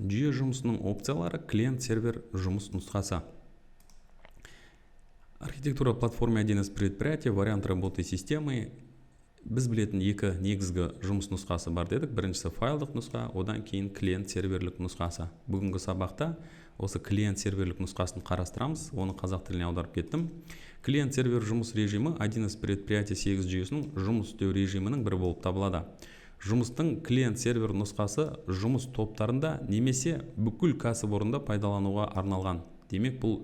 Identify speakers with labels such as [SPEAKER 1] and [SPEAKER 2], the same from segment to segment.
[SPEAKER 1] Жүйе жұмысының опциялары, клиент-сервер жұмыс нұсқасы. Архитектура платформы 1С предприятия, вариант работы системы. Біз білетін екі негізгі жұмыс нұсқасы бар дедік. Біріншісі файлдық нұсқа, одан кейін клиент-серверлік нұсқасы. Бүгінгі сабақта осы клиент-серверлік нұсқасын қарастырамыз, оны қазақ тіліне аударып кеттім. Клиент-сервер жұмыс режимі 1С предприятия 8 жүйесінің жұмыс істеу режимінің бірі болып табылады. Жұмыстың клиент-сервер нұсқасы жұмыс топтарында немесе бүкіл кәсіпорында пайдалануға арналған. Демек, бұл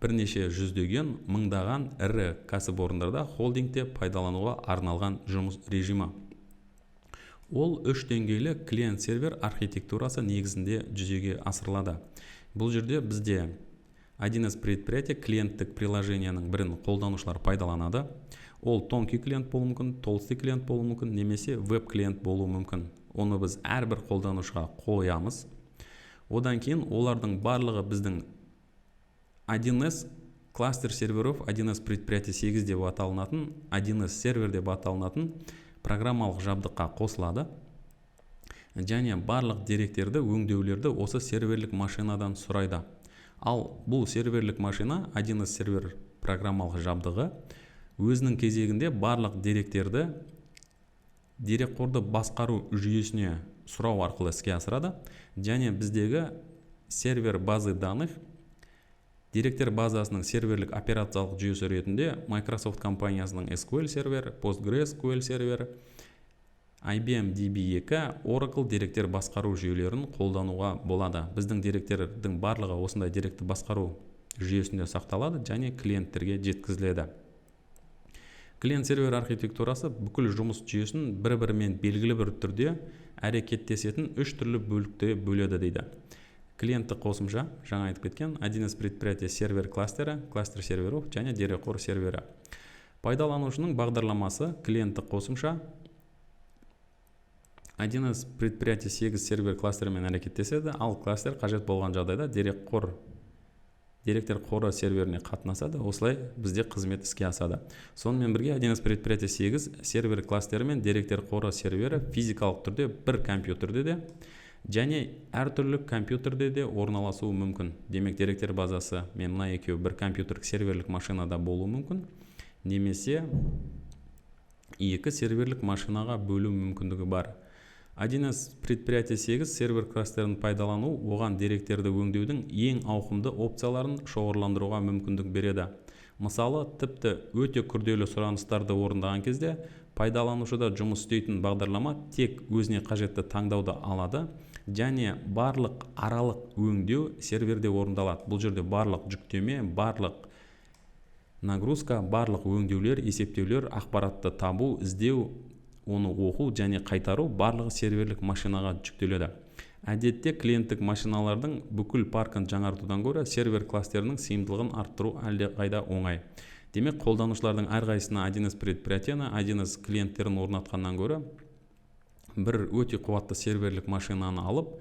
[SPEAKER 1] бірнеше жүздеген, мыңдаған ірі кәсіпорындарда холдингте пайдалануға арналған жұмыс режимі. Ол 3 деңгейлі клиент-сервер архитектурасы негізінде жүзеге асырылады. Бұл жерде бізде 1С предприятие клиенттік приложенияның бірін қолданушылар пайдаланады. Ол тонкий клиент болуы мүмкін, толстый клиент болуы мүмкін, немесе веб-клиент болуы мүмкін. Оны біз әрбір қолданушыға қоямыз. Одан кейін олардың барлығы біздің 1С кластер серверов, 1С предприятие 8 деп аталынатын, 1С сервер деп аталынатын программалық жабдыққа қосылады. Және барлық деректерді, өңдеулерді осы серверлік машинадан сұрайды. Ал бұл серверлік машина, 1С сервер программалық жабдығы, өзінің кезегінде барлық деректерді дерекқорды басқару жүйесіне сұрау арқылы іске асырады. Және біздегі сервер базы данных деректер базасының серверлік операциялық жүйесі ретінде Microsoft компаниясының SQL сервер, PostgreSQL сервер, IBM DB2, Oracle деректер басқару жүйелерін қолдануға болады. Біздің деректердің барлығы осындай деректі басқару жүйесінде сақталады және клиенттерге жеткізіледі. Клиент-сервер архитектурасы бүкіл жұмыс жүйесін бір-бірімен белгілі бір түрде әрекеттесетін 3 түрлі бөлікте бөледі дейді. Клиенттік қосымша, жаңа айтып кеткен, 1С предприятие сервер кластері, кластер серверов және дерекқор сервері. Пайдаланушының бағдарламасы клиенттік қосымша 1С предприятие 8 сервер кластерімен әрекеттеседі, ал кластер қажет болған жағдайда деректер қоры серверіне қатынасады, осылай бізде қызмет іске асады. Сонымен бірге 1С предприятие 8 сервер кластері мен деректер қоры сервері физикалық түрде бір компьютерде де және әртүрлі компьютерде де орналасуы мүмкін. Демек, деректер базасы мен мына екеуі бір компьютерлік серверлік машинада болуы мүмкін, немесе екі серверлік машинаға бөлу мүмкіндігі бар. 1С предприятие 8 сервер кластерін пайдалану оған деректерді өңдеудің ең ауқымды опцияларын шоғырландыруға мүмкіндік береді. Мысалы, тіпті өте күрделі сұраныстарды орындаған кезде пайдаланушыда жұмыс істейтін бағдарлама тек өзіне қажетті таңдауды алады және барлық аралық өңдеу серверде орындалады. Бұл жерде барлық жүктеме, барлық нагрузка, барлық өңдеулер, есептеулер, ақпаратты табу, іздеу, оны оқу және қайтару барлығы серверлік машинаға жүктеледі. Әдетте клиенттік машиналардың бүкіл паркін жаңартудан гөрі сервер кластерінің сыйымдылығын арттыру әлдеқайда оңай. Демек, қолданушылардың әрқайсысына 1С предприятияны, 1С клиенттерін орнатқаннан гөрі бір өте қуатты серверлік машинаны алып,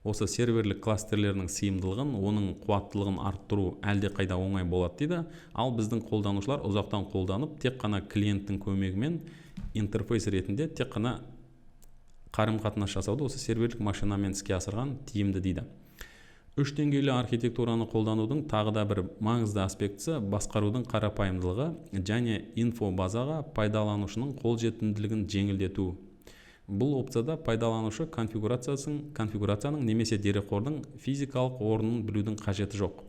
[SPEAKER 1] осы серверлік кластерлерінің сыйымдылығын, оның қуаттылығын арттыру әлдеқайда оңай болады дейді. Ал біздің қолданушылар ұзақтан қолданып, тек қана клиенттің көмегімен интерфейс ретінде тек қана қарым-қатынас жасауды осы серверлік машинамен іске асырған тиімді дейді. 3 деңгейлі архитектураны қолданудың тағы да бір маңызды аспектісі басқарудың қарапайымдылығы және инфобазаға пайдаланушының қолжетімділігін жеңілдету. Бұл опцияда пайдаланушы конфигурацияның немесе дерекқордың физикалық орнын білудің қажеті жоқ.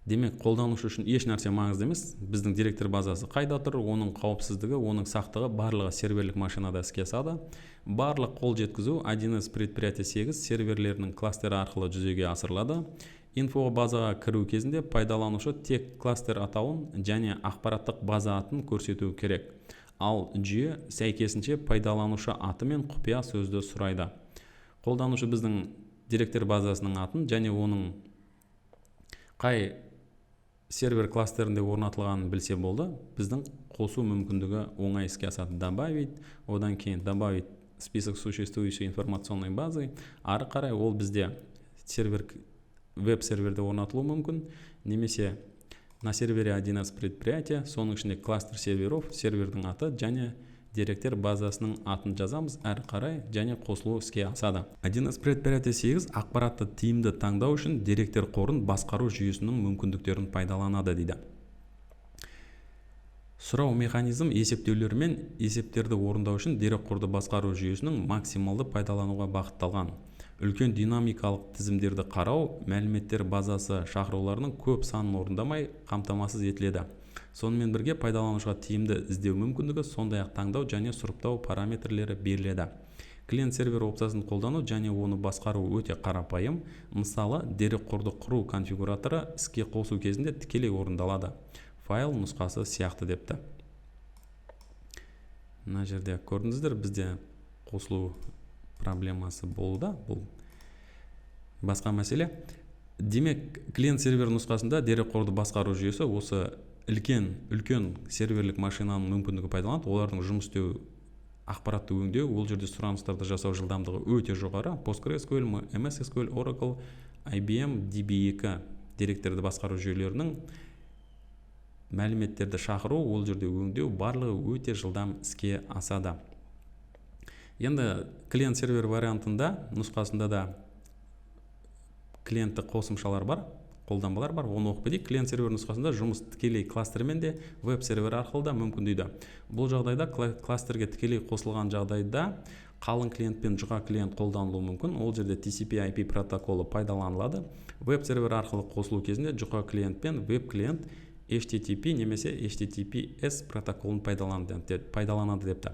[SPEAKER 1] Демек, қолданушы үшін еш нәрсе маңызды емес. Біздің деректер базасы қайда тұр, оның қауіпсіздігі, оның сақтығы барлығы серверлік машинада іске асады. Барлық қол жеткізу 1С предприятие 8 серверлерінің кластері арқылы жүзеге асырылады. Инфобазаға кіру кезінде пайдаланушы тек кластер атауын және ақпараттық база атын көрсету керек. Ал жүйе сәйкесінше пайдаланушы аты мен құпия сөзді сұрайды. Қолданушы біздің деректер базасының атын және оның қай сервер кластерінде орнатылғанын білсе болды, біздің қосу мүмкіндігі оңай іске асады. Добавить, одан кейін добавить список существующей информационной базы. Ары қарай ол бізде веб-серверде орнатылуы мүмкін, немесе на сервере 1С предприятия, соның ішінде кластер серверов, сервердің аты және деректер базасының атын жазамыз әрі қарай және қосылу іске асады. 1С предприятие 8 ақпаратты тиімді таңдау үшін деректер қорын басқару жүйесінің мүмкіндіктерін пайдаланады дейді. Сұрау механизм есептеулер мен есептерді орындау үшін дерекқорды басқару жүйесінің максималды пайдалануға бағытталған. Үлкен динамикалық тізімдерді қарау, мәліметтер базасы шақыруларының көп санын орындамай қамтамасыз етіледі. Сонымен бірге пайдаланушыға тиімді іздеу мүмкіндігі, сондай-ақ таңдау және сұрыптау параметрлері беріледі. Клиент-сервер опциясын қолдану және оны басқару өте қарапайым. Мысалы, дерекқорды құру конфигураторы іске қосу кезінде тікелей орындалады. Файл нұсқасы сияқты депті. Мына жерде көрдіңіздер, бізде қосылу проблемасы болды. Бұл басқа мәселе. Демек, клиент-сервер нұсқасында дерекқорды басқару жүйесі осы үлкен серверлік машинаның мүмкіндігі пайдаланады. Олардың жұмыс істеу, ақпаратты өңдеу, ол жерде сұраныстарды жасау жылдамдығы өте жоғары. PostgreSQL, MS SQL, Oracle, IBM, DB2 деректерді басқару жүйелерінің мәліметтерді шақыру, ол жерде өңдеу барлығы өте жылдам іске асады. Енді клиент-сервер вариантында нұсқасында да клиентті қосымшалар бар, қолданбалар бар, оны оқып кетейік. Клиент-сервер нұсқасында жұмыс тікелей кластермен де веб-сервер арқылы да мүмкін дейді. Бұл жағдайда кластерге тікелей қосылған жағдайда қалың клиент пен жұқа клиент қолданылуы мүмкін. Ол жерде TCP/IP протоколы пайдаланылады. Веб-сервер арқылы қосылу кезінде жұқа клиент пен веб-клиент HTTP немесе HTTPS протоколын пайдаланады депті.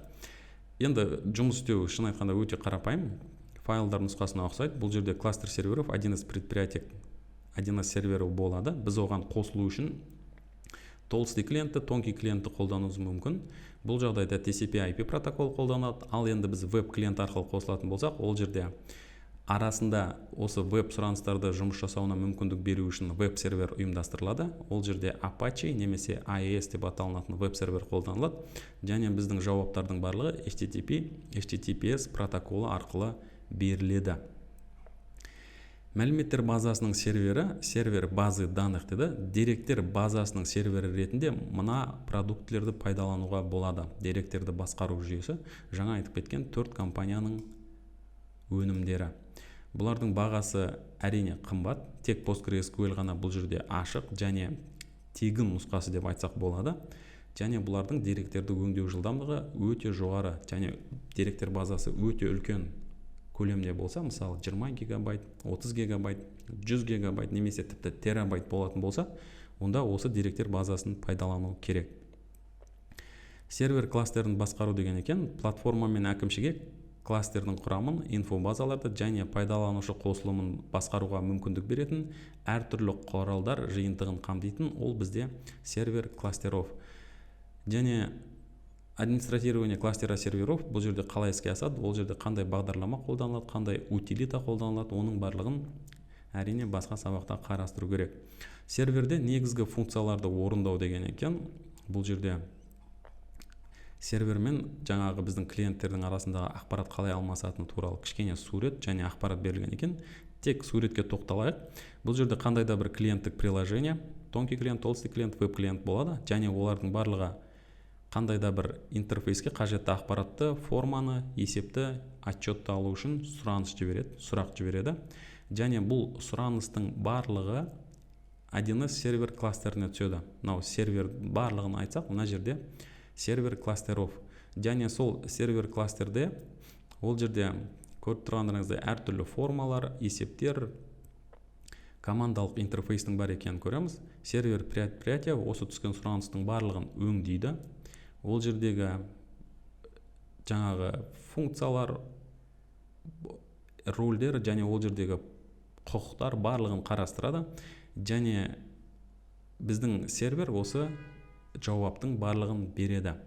[SPEAKER 1] Енді жұмыс істеу шын айтқанда өте қарапайым. Файлдар нұсқасына ұқсайды. Бұл жерде кластер серверов 1С предприятие 1С сервері болады. Біз оған қосылу үшін толстый клиентті, тонкий клиентті қолдануымыз мүмкін. Бұл жағдайда TCP/IP протокол қолданады. Ал енді біз веб-клиент арқылы қосылатын болсақ, ол жерде арасында осы веб сұраныстарды жұмыс жасауына мүмкіндік беру үшін веб-сервер ұйымдастырылады. Ол жерде Apache немесе AES деп аталынатын веб-сервер қолданылады. Және біздің жауаптардың барлығы HTTPS протоколы арқылы беріледі. Мәліметтер базасының сервер базы данных деді. Деректер базасының сервері ретінде мына продуктілерді пайдалануға болады. Деректерді басқару жүйесі жаңа айтып кеткен 4 компанияның өнімдері. Бұлардың бағасы әрине қымбат. Тек PostgreSQL ғана бұл жерде ашық және тегін нұсқасы деп айтсақ болады. Және бұлардың деректерді өңдеу жылдамдығы өте жоғары. Және деректер базасы өте үлкен көлемде болса, мысалы 20 гигабайт, 30 гигабайт, 100 гигабайт немесе тіпті терабайт болатын болса, онда осы деректер базасын пайдалану керек. Сервер кластерін басқару деген екен, платформа мен әкімшіге кластердің құрамын, инфобазаларды және пайдаланушы қосылымын басқаруға мүмкіндік беретін әртүрлі құралдар жиынтығын қамтитын, ол бізде сервер кластеров. Және администратирование кластера серверов бұл жерде қалай іске асады, ол жерде қандай бағдарлама қолданылады, қандай утилита қолданылады, оның барлығын әрине басқа сабақта қарастыру керек. Серверде негізгі функцияларды орындау деген екен. Бұл жерде сервермен жаңағы біздің клиенттердің арасындағы ақпарат қалай алмасатыны туралы кішкене сурет және ақпарат берілген екен. Тек суретке тоқталайық. Бұл жерде қандай да бір клиенттік приложение, тонкий клиент, толстый клиент, веб клиент болады. Және олардың барлығы қандай да бір интерфейске қажетті ақпаратты, форманы, есепті, отчетты алу үшін сұрақ жібереді. Және бұл сұраныстың барлығы 1С сервер кластеріне түседі. Мынау сервер барлығын айтсақ, мына жерде сервер кластеров. Және сол сервер кластерде ол жерде көріп тұрғандарыңыздай әртүрлі формалар, есептер, командалық интерфейстің бар екенін көреміз. Сервер предприятие осы түскен сұраныстың барлығын өңдейді. Ол жердегі жаңағы функциялар, рөлдер және ол жердегі құқықтар барлығын қарастырады. Және біздің сервер осы жауаптың барлығын береді.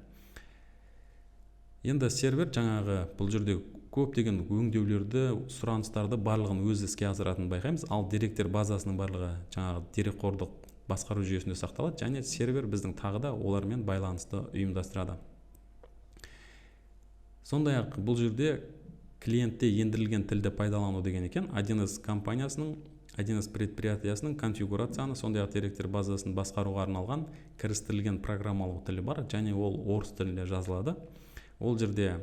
[SPEAKER 1] Енді сервер жаңағы бұл жерде көптеген өңдеулерді, сұраныстарды барлығын өз іске асыратынын байқаймыз. Ал деректер базасының барлығы жаңағы дерекқордық басқару жүйесінде сақталады. Және сервер біздің тағы да олармен байланысты ұйымдастырады. Сондай-ақ бұл жерде клиентте ендірілген тілді пайдалану деген екен. 1С компаниясының 1С предприятиясының конфигурацияны, сондай-ақ деректер базасын басқаруға арналған кірістірілген программалық тілі бар, және ол орыс тілінде жазылады. ол жерде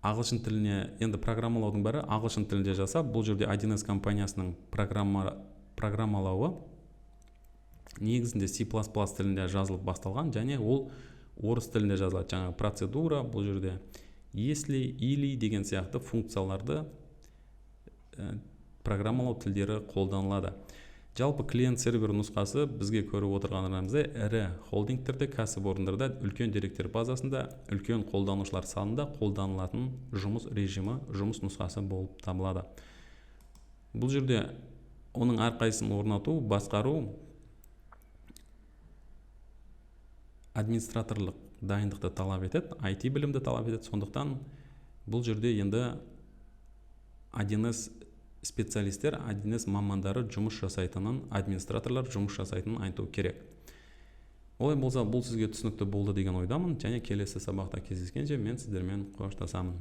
[SPEAKER 1] ағылшын тіліне, енді программалаудың бәрі ағылшын тілінде жасап, бұл жерде 1С компаниясының программалауы негізінде C++ тілінде жазылып басталған, және ол орыс тілінде жазылады. Жаңағы процедура, бұл жерде если, или деген сияқты функцияларды программалау тілдері қолданылады. Жалпы клиент-сервер нұсқасы бізге көріп отырғанымыздай ірі холдингтерде, кәсіпорындарда, үлкен деректер базасында, үлкен қолданушылар санында қолданылатын жұмыс режимі, жұмыс нұсқасы болып табылады. Бұл жерде оның әрқайсысын орнату, басқару администраторлық дайындықты талап етеді, IT білімді талап етеді. Сондықтан бұл жерде енді 1С специалистер, 1С мамандары жұмыс жасайтынын, администраторлар жұмыс жасайтынын айту керек. Олай болса, бұл сізге түсінікті болды деген ойдамын, және келесі сабақта кездескенше мен сіздермен қоштасамын.